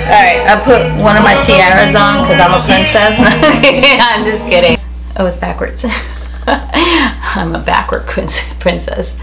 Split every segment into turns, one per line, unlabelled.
Alright, I put one of my tiaras on because I'm a princess. I'm just kidding. Oh, it's backwards. I'm a backward princess.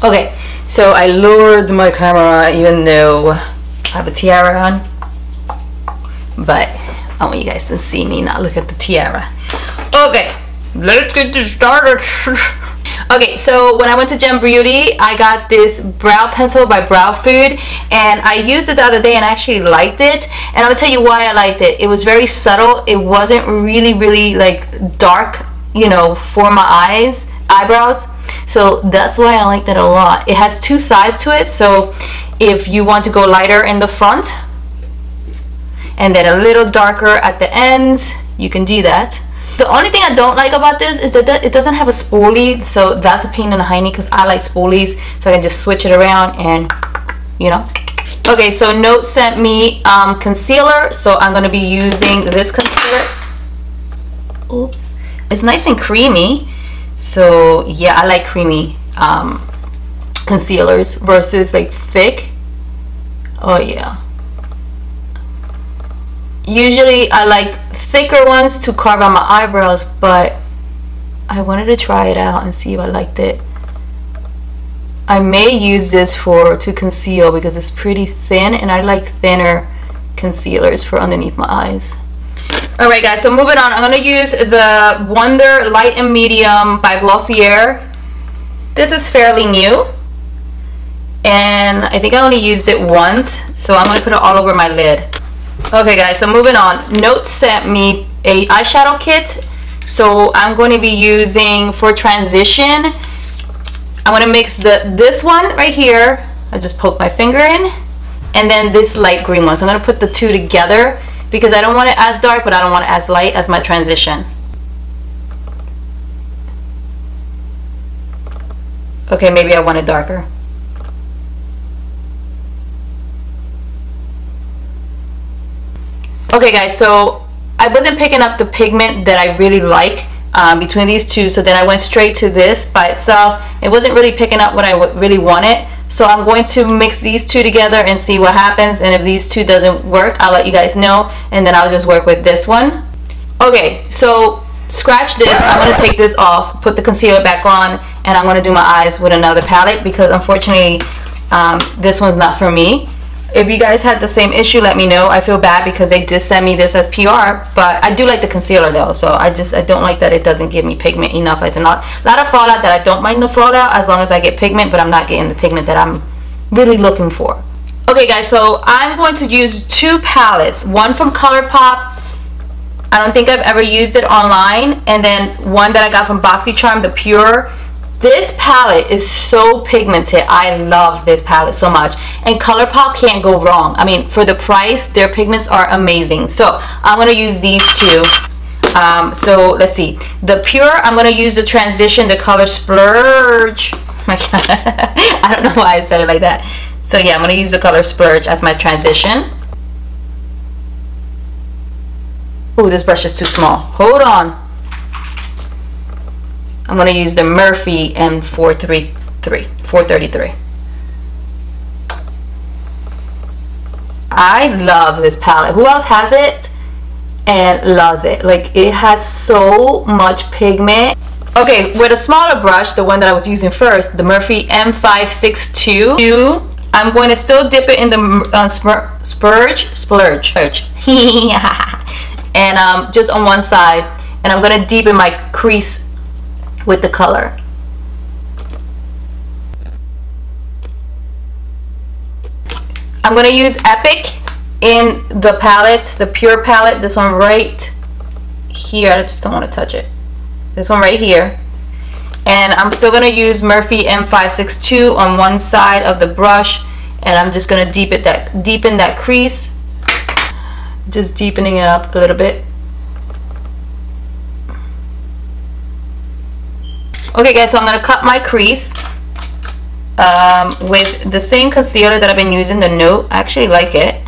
Okay, so I lowered my camera even though I have a tiara on. But I want you guys to see me, not look at the tiara. Okay, let's get this started. Okay, so when I went to Gem Beauty, I got this brow pencil by Brow Food, and I used it the other day and I actually liked it. And I'm gonna tell you why I liked it. It was very subtle. It wasn't really like dark, you know, for my eyebrows. So that's why I liked it a lot. It has two sides to it, so if you want to go lighter in the front and then a little darker at the ends, you can do that. The only thing I don't like about this is that it doesn't have a spoolie, so that's a pain in the hiney because I like spoolies, so I can just switch it around and, you know. Okay, so Note sent me concealer, so I'm going to be using this concealer. Oops. It's nice and creamy, so yeah, I like creamy concealers versus like thick. Oh yeah. Usually I like thicker ones to carve out my eyebrows, but I wanted to try it out and see if I liked it. I may use this to conceal because it's pretty thin, and I like thinner concealers for underneath my eyes. Alright guys, so moving on, I'm going to use the Wonder Light and Medium by Glossier. This is fairly new, and I think I only used it once, so I'm going to put it all over my lid. Okay guys, so moving on, Note sent me a eyeshadow kit, so I'm going to be using for transition. I'm going to mix this one right here. I just poke my finger in, and then this light green one. So I'm going to put the two together because I don't want it as dark, but I don't want it as light as my transition. Okay, maybe I want it darker. Okay guys, so I wasn't picking up the pigment that I really like between these two, so then I went straight to this by itself. It wasn't really picking up what I really wanted, so I'm going to mix these two together and see what happens, and if these two doesn't work, I'll let you guys know, and then I'll just work with this one. Okay, so scratch this. I'm going to take this off, put the concealer back on, and I'm going to do my eyes with another palette because unfortunately this one's not for me. If you guys had the same issue, let me know. I feel bad because they did send me this as PR, but I do like the concealer though, so I don't like that it doesn't give me pigment enough. It's a lot of fallout that I don't mind the fallout as long as I get pigment, but I'm not getting the pigment that I'm really looking for. Okay guys, so I'm going to use two palettes, one from ColourPop. I don't think I've ever used it online, and then one that I got from BoxyCharm, the Pure. This palette is so pigmented. I love this palette so much, and ColourPop can't go wrong. I mean, for the price, their pigments are amazing. So I'm going to use these two. So let's see. The Pure, I'm going to use the transition, the color Splurge. My God. I don't know why I said it like that. So yeah, I'm going to use the color Splurge as my transition. Ooh, this brush is too small. Hold on. I'm going to use the Murphy M433. I love this palette. Who else has it and loves it? Like, it has so much pigment. Okay, with a smaller brush, the one that I was using first, the Murphy M562, I'm going to still dip it in the Splurge. And just on one side, and I'm going to deepen my crease with the color. I'm going to use Epic in the palettes, the Pure palette, this one right here. I just don't want to touch it. This one right here. And I'm still going to use Murphy M562 on one side of the brush, and I'm just going to deepen that crease, just deepening it up a little bit. Okay guys, so I'm going to cut my crease with the same concealer that I've been using, the Note. I actually like it.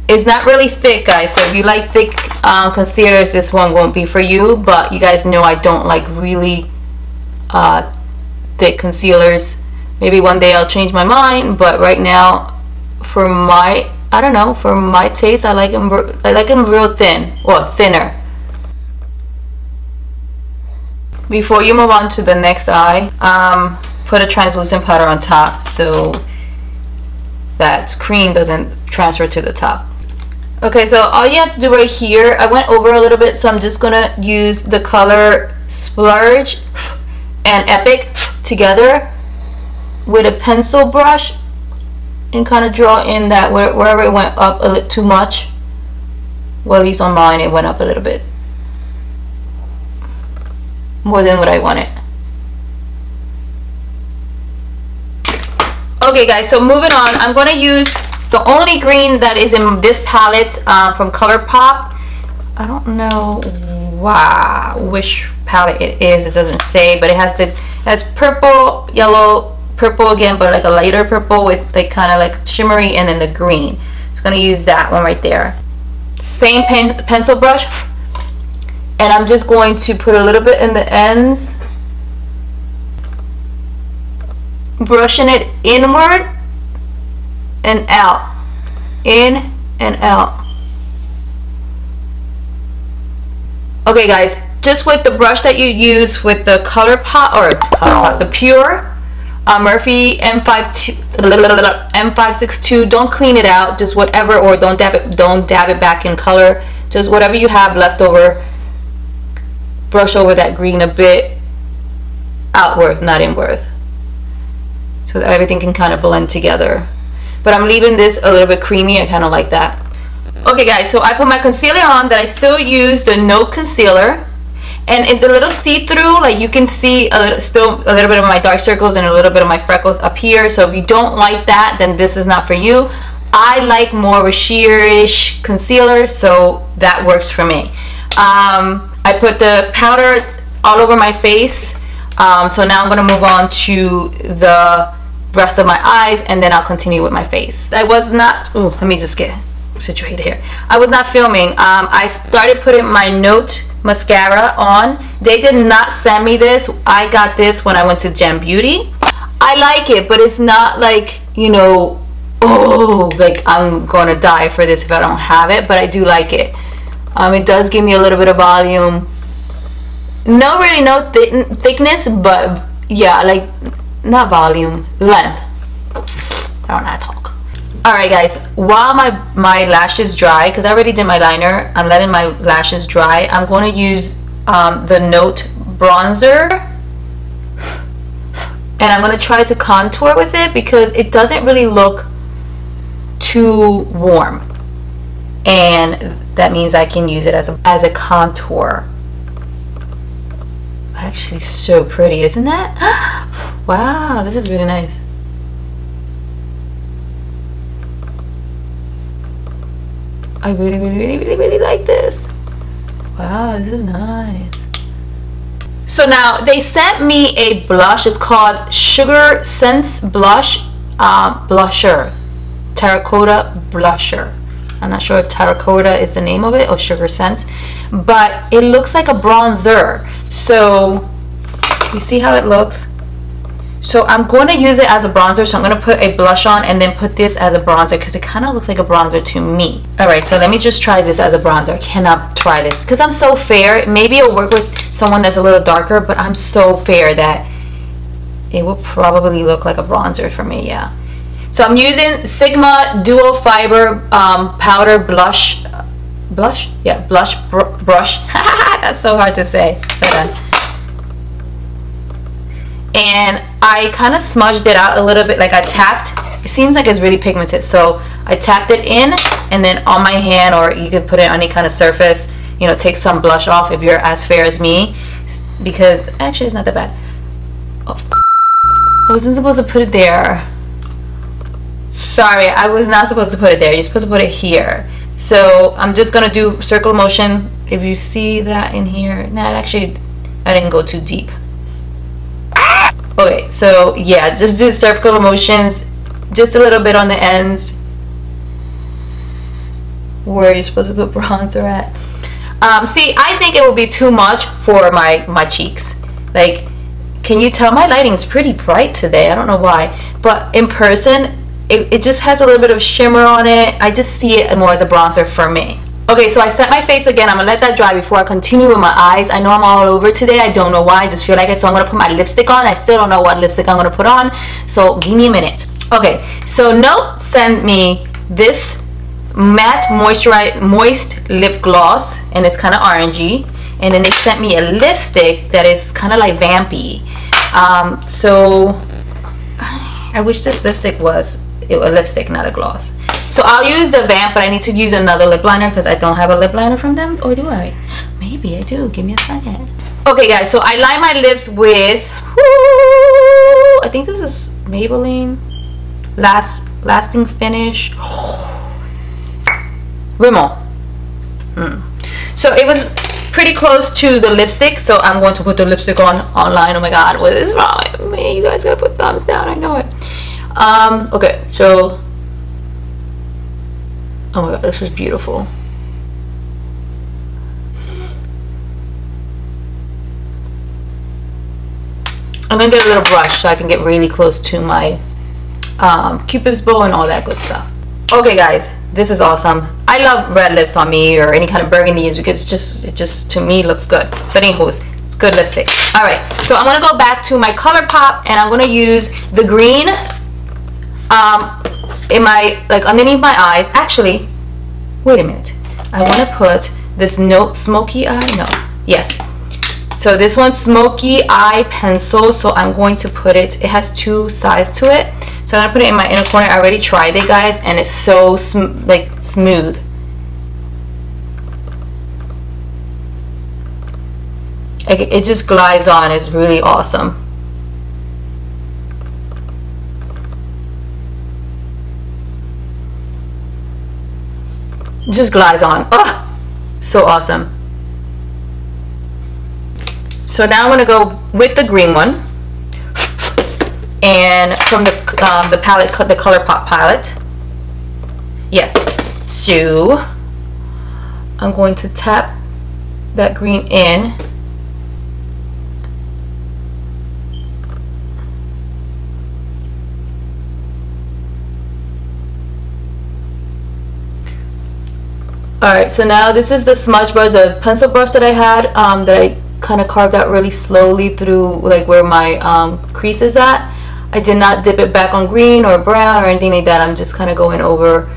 It's not really thick, guys, so if you like thick concealers, this one won't be for you, but you guys know I don't like really thick concealers. Maybe one day I'll change my mind, but right now for my, I don't know, for my taste, I like them real thin, or thinner. Before you move on to the next eye, put a translucent powder on top so that cream doesn't transfer to the top. Okay, so all you have to do right here, I went over a little bit, so I'm just gonna use the color Splurge and Epic together with a pencil brush and kind of draw in that wherever it went up a little too much. Well, at least on mine it went up a little bit more than what I wanted. Okay guys, so moving on, I'm going to use the only green that is in this palette from ColourPop. I don't know which palette it is, it doesn't say, but it has purple, yellow, purple again, but like a lighter purple with like kind of like shimmery, and then the green. So I'm going to use that one right there. Same pencil brush, and I'm just going to put a little bit in the ends, brushing it inward and out, in and out. Okay guys, just with the brush that you use with the ColourPop, or the Pure Murphy M562, don't clean it out, just whatever, or don't dab it back in color, just whatever you have left over, brush over that green a bit outward, not inward, so that everything can kind of blend together. But I'm leaving this a little bit creamy, I kind of like that. Okay guys, so I put my concealer on that I still use the No Concealer, and it's a little see-through, like you can see still a little bit of my dark circles and a little bit of my freckles up here. So if you don't like that, then this is not for you. I like more of a sheerish concealer, so that works for me. I put the powder all over my face, so now I'm going to move on to the rest of my eyes, and then I'll continue with my face. I was not, ooh, let me just get situated here. I was not filming. I started putting my Note mascara on. They did not send me this. I got this when I went to Gem Beauty. I like it, but it's not like, you know, oh, like I'm gonna die for this if I don't have it, but I do like it. It does give me a little bit of volume. No thickness, but yeah, like, not volume, length. I don't know how to talk. Alright guys, while my lashes dry, because I already did my liner, I'm letting my lashes dry. I'm going to use the Note bronzer, and I'm going to try to contour with it because it doesn't really look too warm, and that means I can use it as a contour. Actually, so pretty, isn't that? Wow, this is really nice. I really like this. Wow, this is nice. So now they sent me a blush. It's called Sugar Sense Blush Blusher, Terracotta Blusher. I'm not sure if Terracotta is the name of it or Sugar Sense, but it looks like a bronzer. So you see how it looks? So I'm going to use it as a bronzer, so I'm going to put a blush on and then put this as a bronzer because it kind of looks like a bronzer to me. Alright, so let me just try this as a bronzer. I cannot try this because I'm so fair. Maybe it'll work with someone that's a little darker, but I'm so fair that it will probably look like a bronzer for me, yeah. So I'm using Sigma Dual Fiber Powder Blush. Blush? Yeah, brush. That's so hard to say. Hold on. And I kind of smudged it out a little bit, like I tapped. It seems like it's really pigmented, so I tapped it in, and then on my hand, or you can put it on any kind of surface, you know, take some blush off if you're as fair as me, because actually it's not that bad. Oh, I wasn't supposed to put it there. Sorry, I was not supposed to put it there. You're supposed to put it here. So I'm just gonna do circle motion. If you see that in here, nah, actually I didn't go too deep. Okay, so yeah, just do circular motions, just a little bit on the ends where you're supposed to put bronzer at. See, I think it would be too much for my cheeks. Like, can you tell my lighting is pretty bright today? I don't know why, but in person it just has a little bit of shimmer on it. I just see it more as a bronzer for me. Okay, so I set my face again. I'm gonna let that dry before I continue with my eyes. I know I'm all over today. I don't know why. I just feel like it. So I'm gonna put my lipstick on. I still don't know what lipstick I'm gonna put on. So give me a minute. Okay, so Note sent me this matte moist lip gloss, and it's kind of orangey. And then they sent me a lipstick that is kind of like vampy. So I wish this lipstick was a lipstick, not a gloss. So I'll use the Vamp, but I need to use another lip liner because I don't have a lip liner from them. Or do I? Maybe I do. Give me a second. Okay, guys. So I line my lips with, I think this is Maybelline Lasting Finish Rimmel. So it was pretty close to the lipstick, so I'm going to put the lipstick on online. Oh my god, what is wrong with me? You guys gotta put thumbs down. I know it. Okay, so oh my god, this is beautiful. I'm gonna get a little brush so I can get really close to my Cupid's bow and all that good stuff. Okay guys, this is awesome. I love red lips on me or any kind of burgundies because it just to me looks good. But anyways, it's good lipstick. All right, so I'm gonna go back to my ColourPop and I'm gonna use the green in my, like, underneath my eyes. Actually, wait a minute. I want to put this Note Smoky Eye. No, yes. So this one's Smoky Eye pencil. So I'm going to put it. It has two sides to it. So I'm gonna put it in my inner corner. I already tried it, guys, and it's so smooth. It just glides on. It's really awesome. It just glides on. Oh, so awesome. So now I'm gonna go with the green one, and from the palette, the ColourPop palette. Yes. So I'm going to tap that green in. Alright, so now this is the smudge brush, a pencil brush that I had that I kind of carved out really slowly through like where my crease is at. I did not dip it back on green or brown or anything like that. I'm just kind of going over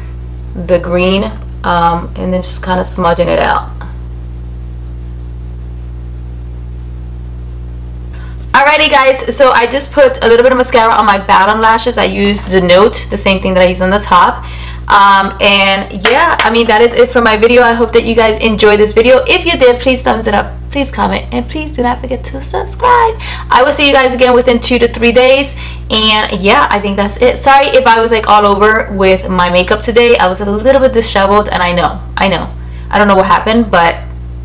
the green and then just kind of smudging it out. Alrighty guys, so I just put a little bit of mascara on my bottom lashes. I used the Note, the same thing that I used on the top. And yeah, I mean, that is it for my video. I hope that you guys enjoyed this video. If you did, please thumbs it up, please comment, and please do not forget to subscribe. I will see you guys again within 2 to 3 days. And yeah, I think that's it. Sorry if I was like all over with my makeup today. I was a little bit disheveled, and I know I don't know what happened, but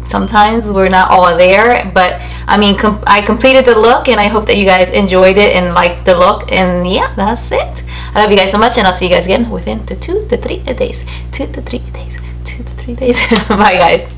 sometimes we're not all there. But I mean, I completed the look, and I hope that you guys enjoyed it and liked the look. And yeah, that's it. I love you guys so much, and I'll see you guys again within the 2 to 3 days. 2 to 3 days. 2 to 3 days. Bye guys.